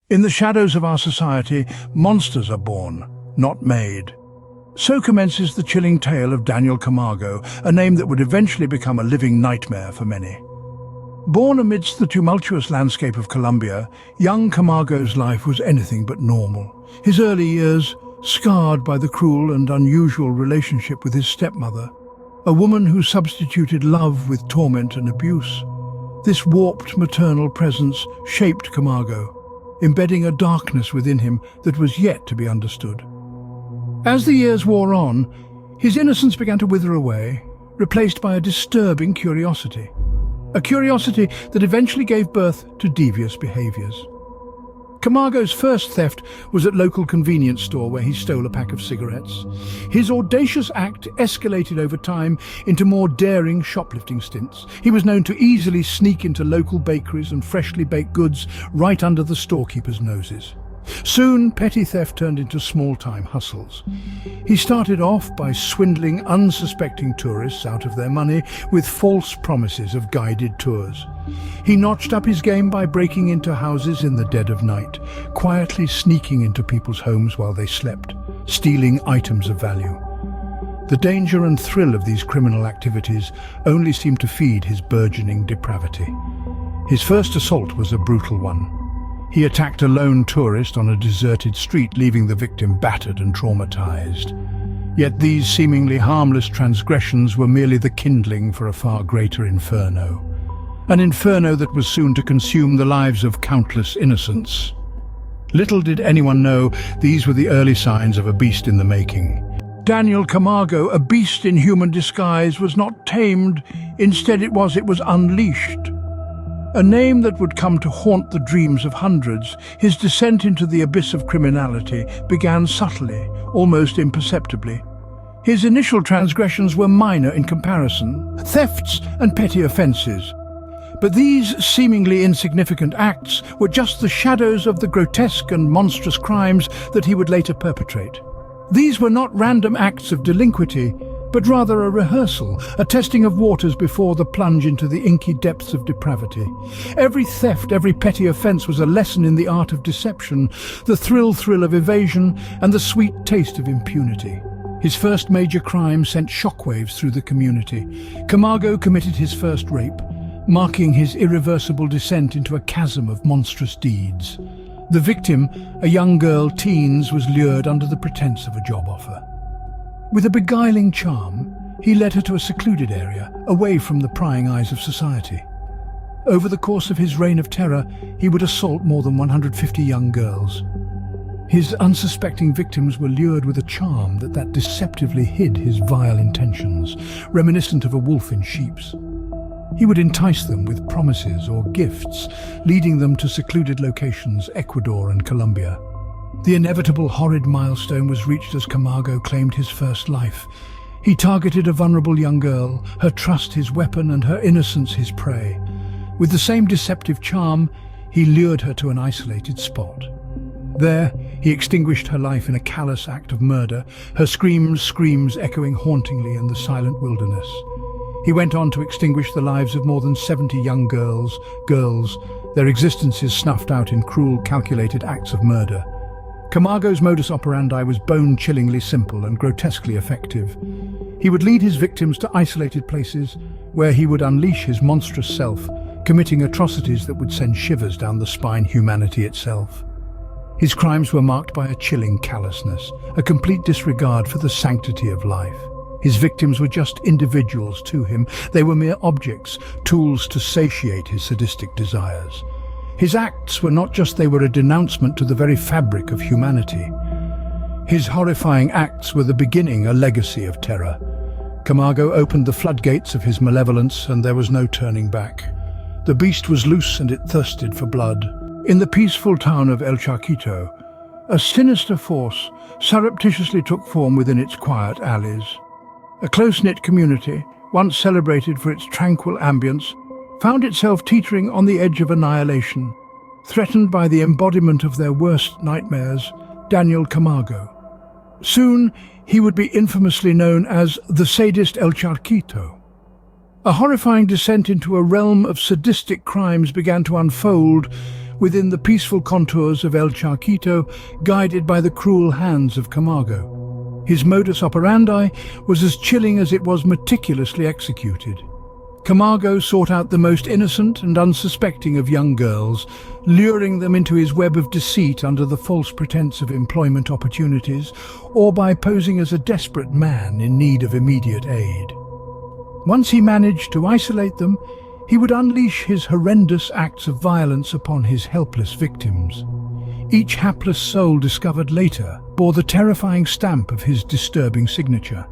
In the shadows of our society, monsters are born, not made. So commences the chilling tale of Daniel Camargo, a name that would eventually become a living nightmare for many. Born amidst the tumultuous landscape of Colombia, young Camargo's life was anything but normal. His early years, scarred by the cruel and unusual relationship with his stepmother, a woman who substituted love with torment and abuse. This warped maternal presence shaped Camargo, embedding a darkness within him that was yet to be understood. As the years wore on, his innocence began to wither away, replaced by a disturbing curiosity. A curiosity that eventually gave birth to devious behaviors. Camargo's first theft was at a local convenience store where he stole a pack of cigarettes. His audacious act escalated over time into more daring shoplifting stints. He was known to easily sneak into local bakeries and freshly baked goods right under the storekeepers' noses. Soon, petty theft turned into small-time hustles. He started off by swindling unsuspecting tourists out of their money with false promises of guided tours. He notched up his game by breaking into houses in the dead of night, quietly sneaking into people's homes while they slept, stealing items of value. The danger and thrill of these criminal activities only seemed to feed his burgeoning depravity. His first assault was a brutal one. He attacked a lone tourist on a deserted street, leaving the victim battered and traumatized. Yet these seemingly harmless transgressions were merely the kindling for a far greater inferno. An inferno that was soon to consume the lives of countless innocents. Little did anyone know these were the early signs of a beast in the making. Daniel Camargo, a beast in human disguise, was not tamed. Instead it was unleashed. A name that would come to haunt the dreams of hundreds, his descent into the abyss of criminality began subtly, almost imperceptibly. His initial transgressions were minor in comparison, thefts and petty offences. But these seemingly insignificant acts were just the shadows of the grotesque and monstrous crimes that he would later perpetrate. These were not random acts of delinquity, but rather a rehearsal, a testing of waters before the plunge into the inky depths of depravity. Every theft, every petty offence was a lesson in the art of deception, the thrill of evasion, and the sweet taste of impunity. His first major crime sent shockwaves through the community. Camargo committed his first rape, marking his irreversible descent into a chasm of monstrous deeds. The victim, a young girl, teens, was lured under the pretense of a job offer. With a beguiling charm, he led her to a secluded area, away from the prying eyes of society. Over the course of his reign of terror, he would assault more than 150 young girls. His unsuspecting victims were lured with a charm that deceptively hid his vile intentions, reminiscent of a wolf in sheep's. He would entice them with promises or gifts, leading them to secluded locations, Ecuador and Colombia. The inevitable horrid milestone was reached as Camargo claimed his first life. He targeted a vulnerable young girl, her trust his weapon and her innocence his prey. With the same deceptive charm, he lured her to an isolated spot. There, he extinguished her life in a callous act of murder, her screams echoing hauntingly in the silent wilderness. He went on to extinguish the lives of more than 70 young girls, their existences snuffed out in cruel, calculated acts of murder. Camargo's modus operandi was bone-chillingly simple and grotesquely effective. He would lead his victims to isolated places where he would unleash his monstrous self, committing atrocities that would send shivers down the spine humanity itself. His crimes were marked by a chilling callousness, a complete disregard for the sanctity of life. His victims were just individuals to him. They were mere objects, tools to satiate his sadistic desires. His acts were not just they were a denouncement to the very fabric of humanity. His horrifying acts were the beginning, a legacy of terror. Camargo opened the floodgates of his malevolence, and there was no turning back. The beast was loose and it thirsted for blood. In the peaceful town of El Charquito, a sinister force surreptitiously took form within its quiet alleys. A close-knit community, once celebrated for its tranquil ambience, found itself teetering on the edge of annihilation, threatened by the embodiment of their worst nightmares, Daniel Camargo. Soon, he would be infamously known as the Sadist El Charquito. A horrifying descent into a realm of sadistic crimes began to unfold, within the peaceful contours of El Charquito, guided by the cruel hands of Camargo. His modus operandi was as chilling as it was meticulously executed. Camargo sought out the most innocent and unsuspecting of young girls, luring them into his web of deceit under the false pretense of employment opportunities, or by posing as a desperate man in need of immediate aid. Once he managed to isolate them, he would unleash his horrendous acts of violence upon his helpless victims. Each hapless soul discovered later bore the terrifying stamp of his disturbing signature,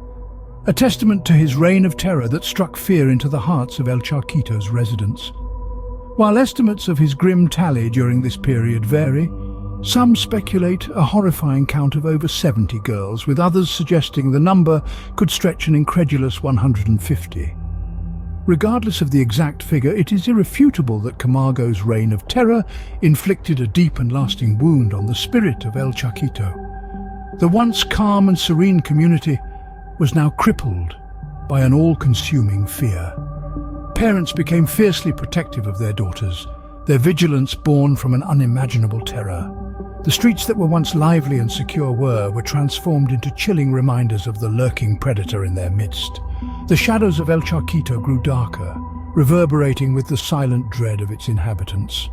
a testament to his reign of terror that struck fear into the hearts of El Charquito's residents. While estimates of his grim tally during this period vary, some speculate a horrifying count of over 70 girls, with others suggesting the number could stretch an incredulous 150. Regardless of the exact figure, it is irrefutable that Camargo's reign of terror inflicted a deep and lasting wound on the spirit of El Charquito. The once calm and serene community was now crippled by an all-consuming fear. Parents became fiercely protective of their daughters, their vigilance born from an unimaginable terror. The streets that were once lively and secure were transformed into chilling reminders of the lurking predator in their midst. The shadows of El Charquito grew darker, reverberating with the silent dread of its inhabitants.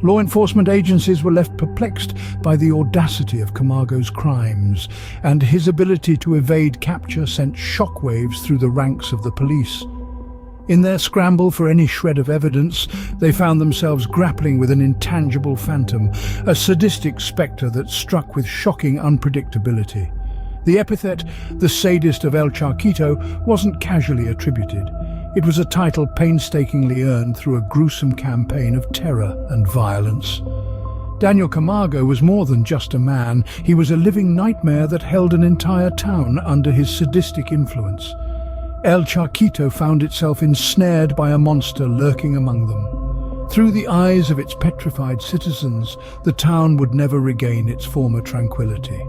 Law enforcement agencies were left perplexed by the audacity of Camargo's crimes, and his ability to evade capture sent shockwaves through the ranks of the police. In their scramble for any shred of evidence, they found themselves grappling with an intangible phantom, a sadistic spectre that struck with shocking unpredictability. The epithet, the Sadist of El Charquito, wasn't casually attributed. It was a title painstakingly earned through a gruesome campaign of terror and violence. Daniel Camargo was more than just a man. He was a living nightmare that held an entire town under his sadistic influence. El Charquito found itself ensnared by a monster lurking among them. Through the eyes of its petrified citizens, the town would never regain its former tranquility.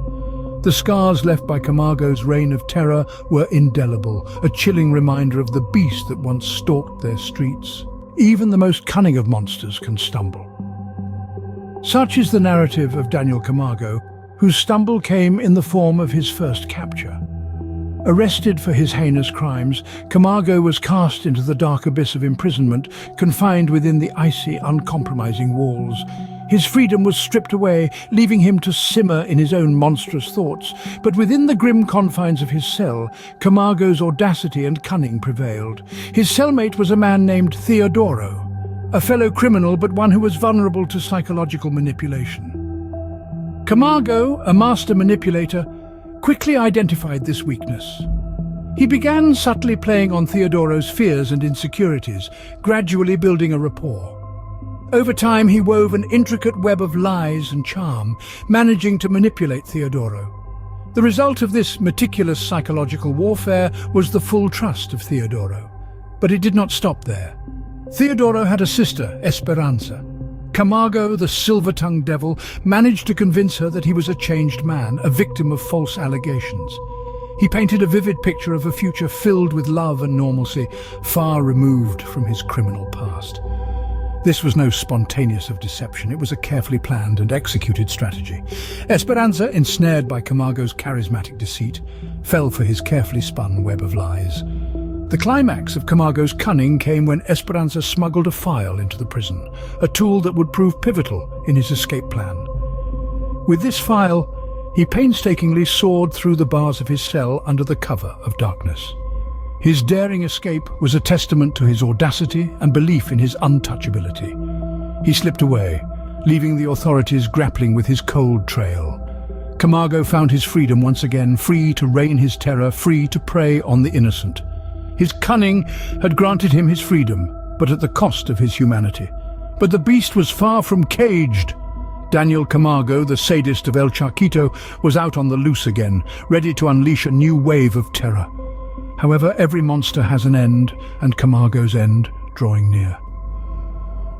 The scars left by Camargo's reign of terror were indelible, a chilling reminder of the beast that once stalked their streets. Even the most cunning of monsters can stumble. Such is the narrative of Daniel Camargo, whose stumble came in the form of his first capture. Arrested for his heinous crimes, Camargo was cast into the dark abyss of imprisonment, confined within the icy, uncompromising walls. His freedom was stripped away, leaving him to simmer in his own monstrous thoughts. But within the grim confines of his cell, Camargo's audacity and cunning prevailed. His cellmate was a man named Theodoro, a fellow criminal but one who was vulnerable to psychological manipulation. Camargo, a master manipulator, quickly identified this weakness. He began subtly playing on Theodoro's fears and insecurities, gradually building a rapport. Over time, he wove an intricate web of lies and charm, managing to manipulate Theodoro. The result of this meticulous psychological warfare was the full trust of Theodoro. But it did not stop there. Theodoro had a sister, Esperanza. Camargo, the silver-tongued devil, managed to convince her that he was a changed man, a victim of false allegations. He painted a vivid picture of a future filled with love and normalcy, far removed from his criminal past. This was no spontaneous of deception, it was a carefully planned and executed strategy. Esperanza, ensnared by Camargo's charismatic deceit, fell for his carefully spun web of lies. The climax of Camargo's cunning came when Esperanza smuggled a file into the prison, a tool that would prove pivotal in his escape plan. With this file, he painstakingly sawed through the bars of his cell under the cover of darkness. His daring escape was a testament to his audacity and belief in his untouchability. He slipped away, leaving the authorities grappling with his cold trail. Camargo found his freedom once again, free to reign his terror, free to prey on the innocent. His cunning had granted him his freedom, but at the cost of his humanity. But the beast was far from caged. Daniel Camargo, the sadist of El Charquito, was out on the loose again, ready to unleash a new wave of terror. However, every monster has an end, and Camargo's end drawing near.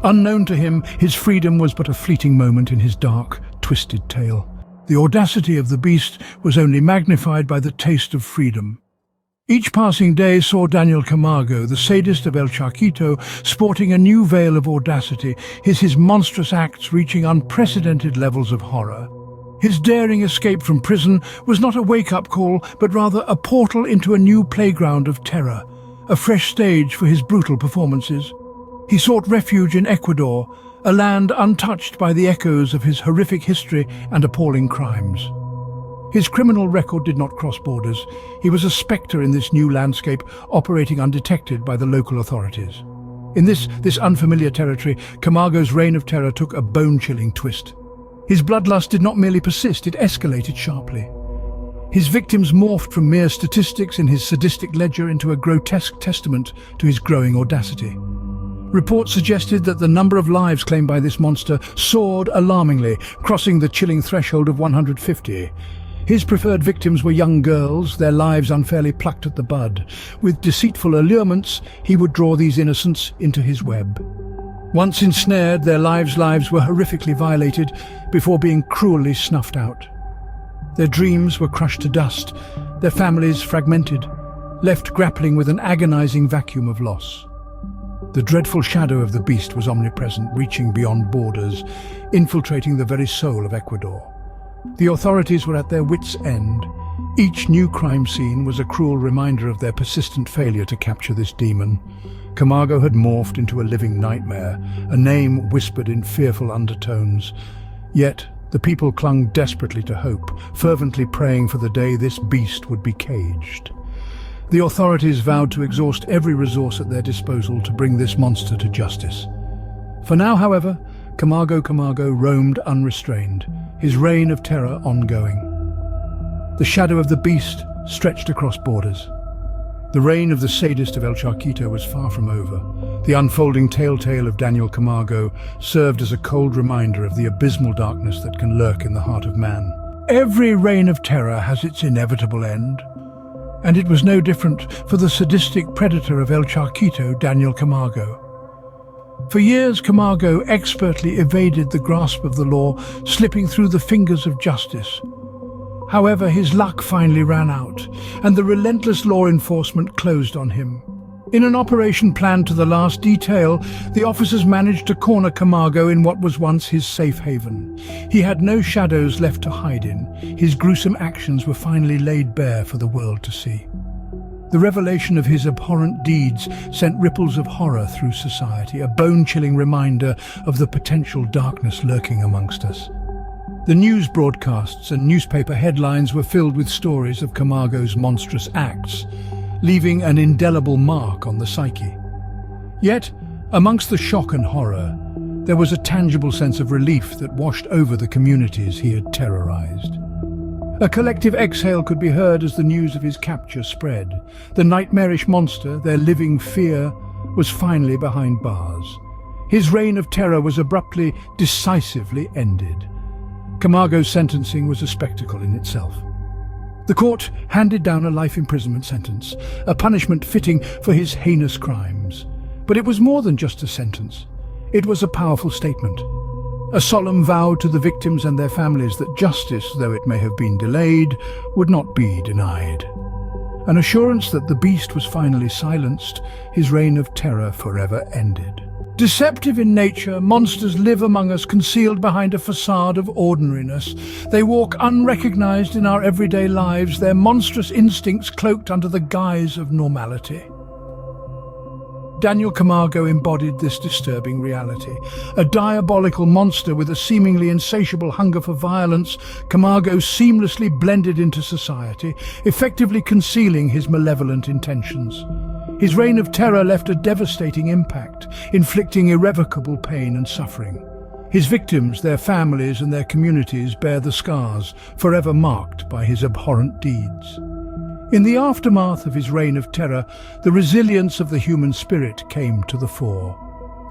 Unknown to him, his freedom was but a fleeting moment in his dark, twisted tale. The audacity of the beast was only magnified by the taste of freedom. Each passing day saw Daniel Camargo, the sadist of El Charquito, sporting a new veil of audacity, his monstrous acts reaching unprecedented levels of horror. His daring escape from prison was not a wake-up call, but rather a portal into a new playground of terror, a fresh stage for his brutal performances. He sought refuge in Ecuador, a land untouched by the echoes of his horrific history and appalling crimes. His criminal record did not cross borders. He was a spectre in this new landscape, operating undetected by the local authorities. In this unfamiliar territory, Camargo's reign of terror took a bone-chilling twist. His bloodlust did not merely persist, it escalated sharply. His victims morphed from mere statistics in his sadistic ledger into a grotesque testament to his growing audacity. Reports suggested that the number of lives claimed by this monster soared alarmingly, crossing the chilling threshold of 150. His preferred victims were young girls, their lives unfairly plucked at the bud. With deceitful allurements, he would draw these innocents into his web. Once ensnared, their lives were horrifically violated before being cruelly snuffed out. Their dreams were crushed to dust, their families fragmented, left grappling with an agonizing vacuum of loss. The dreadful shadow of the beast was omnipresent, reaching beyond borders, infiltrating the very soul of Ecuador. The authorities were at their wits' end. Each new crime scene was a cruel reminder of their persistent failure to capture this demon. Camargo had morphed into a living nightmare, a name whispered in fearful undertones. Yet the people clung desperately to hope, fervently praying for the day this beast would be caged. The authorities vowed to exhaust every resource at their disposal to bring this monster to justice. For now, however, Camargo roamed unrestrained, his reign of terror ongoing. The shadow of the beast stretched across borders. The reign of the sadist of El Charquito was far from over. The unfolding telltale of Daniel Camargo served as a cold reminder of the abysmal darkness that can lurk in the heart of man. Every reign of terror has its inevitable end, and it was no different for the sadistic predator of El Charquito, Daniel Camargo. For years, Camargo expertly evaded the grasp of the law, slipping through the fingers of justice. However, his luck finally ran out, and the relentless law enforcement closed on him. In an operation planned to the last detail, the officers managed to corner Camargo in what was once his safe haven. He had no shadows left to hide in. His gruesome actions were finally laid bare for the world to see. The revelation of his abhorrent deeds sent ripples of horror through society, a bone-chilling reminder of the potential darkness lurking amongst us. The news broadcasts and newspaper headlines were filled with stories of Camargo's monstrous acts, leaving an indelible mark on the psyche. Yet, amongst the shock and horror, there was a tangible sense of relief that washed over the communities he had terrorized. A collective exhale could be heard as the news of his capture spread. The nightmarish monster, their living fear, was finally behind bars. His reign of terror was abruptly, decisively ended. Camargo's sentencing was a spectacle in itself. The court handed down a life imprisonment sentence, a punishment fitting for his heinous crimes. But it was more than just a sentence. It was a powerful statement. A solemn vow to the victims and their families that justice, though it may have been delayed, would not be denied. An assurance that the beast was finally silenced, his reign of terror forever ended. Deceptive in nature, monsters live among us concealed behind a facade of ordinariness. They walk unrecognized in our everyday lives, their monstrous instincts cloaked under the guise of normality. Daniel Camargo embodied this disturbing reality. A diabolical monster with a seemingly insatiable hunger for violence, Camargo seamlessly blended into society, effectively concealing his malevolent intentions. His reign of terror left a devastating impact, inflicting irrevocable pain and suffering. His victims, their families and their communities bear the scars, forever marked by his abhorrent deeds. In the aftermath of his reign of terror, the resilience of the human spirit came to the fore.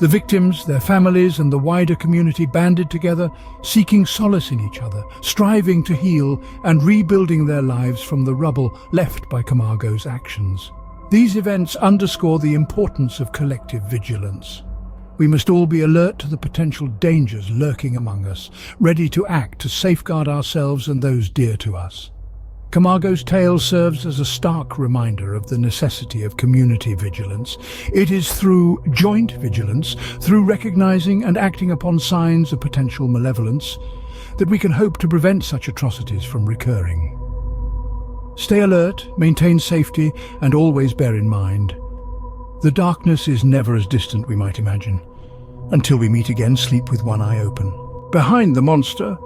The victims, their families, and the wider community banded together, seeking solace in each other, striving to heal and rebuilding their lives from the rubble left by Camargo's actions. These events underscore the importance of collective vigilance. We must all be alert to the potential dangers lurking among us, ready to act to safeguard ourselves and those dear to us. Camargo's tale serves as a stark reminder of the necessity of community vigilance. It is through joint vigilance, through recognizing and acting upon signs of potential malevolence, that we can hope to prevent such atrocities from recurring. Stay alert, maintain safety, and always bear in mind, the darkness is never as distant we might imagine. Until we meet again, sleep with one eye open. Behind the monster,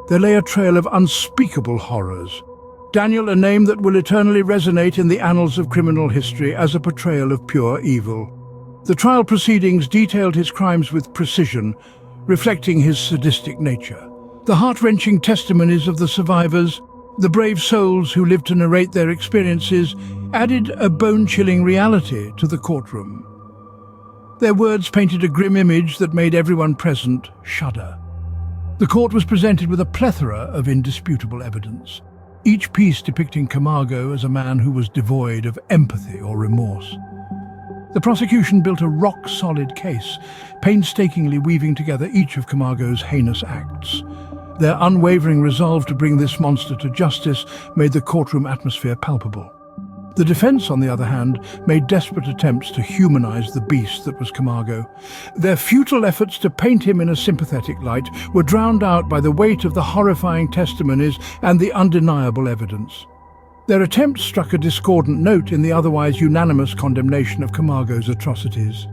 there lay a trail of unspeakable horrors. Daniel, a name that will eternally resonate in the annals of criminal history as a portrayal of pure evil. The trial proceedings detailed his crimes with precision, reflecting his sadistic nature. The heart-wrenching testimonies of the survivors, the brave souls who lived to narrate their experiences, added a bone-chilling reality to the courtroom. Their words painted a grim image that made everyone present shudder. The court was presented with a plethora of indisputable evidence, each piece depicting Camargo as a man who was devoid of empathy or remorse. The prosecution built a rock-solid case, painstakingly weaving together each of Camargo's heinous acts. Their unwavering resolve to bring this monster to justice made the courtroom atmosphere palpable. The defense, on the other hand, made desperate attempts to humanize the beast that was Camargo. Their futile efforts to paint him in a sympathetic light were drowned out by the weight of the horrifying testimonies and the undeniable evidence. Their attempts struck a discordant note in the otherwise unanimous condemnation of Camargo's atrocities.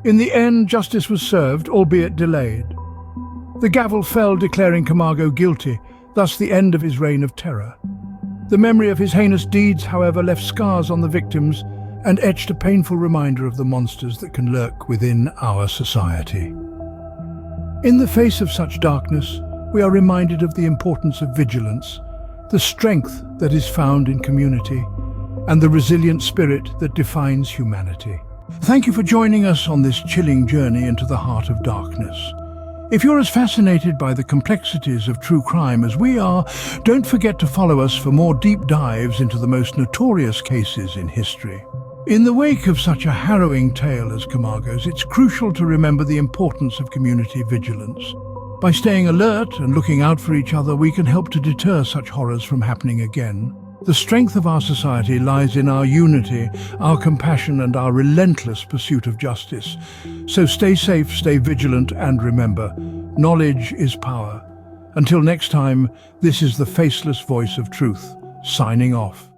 In the end, justice was served, albeit delayed. The gavel fell, declaring Camargo guilty, thus the end of his reign of terror. The memory of his heinous deeds, however, left scars on the victims and etched a painful reminder of the monsters that can lurk within our society. In the face of such darkness, we are reminded of the importance of vigilance, the strength that is found in community, and the resilient spirit that defines humanity. Thank you for joining us on this chilling journey into the heart of darkness. If you're as fascinated by the complexities of true crime as we are, don't forget to follow us for more deep dives into the most notorious cases in history. In the wake of such a harrowing tale as Camargo's, it's crucial to remember the importance of community vigilance. By staying alert and looking out for each other, we can help to deter such horrors from happening again. The strength of our society lies in our unity, our compassion, and our relentless pursuit of justice. So stay safe, stay vigilant, and remember, knowledge is power. Until next time, this is the faceless voice of truth, signing off.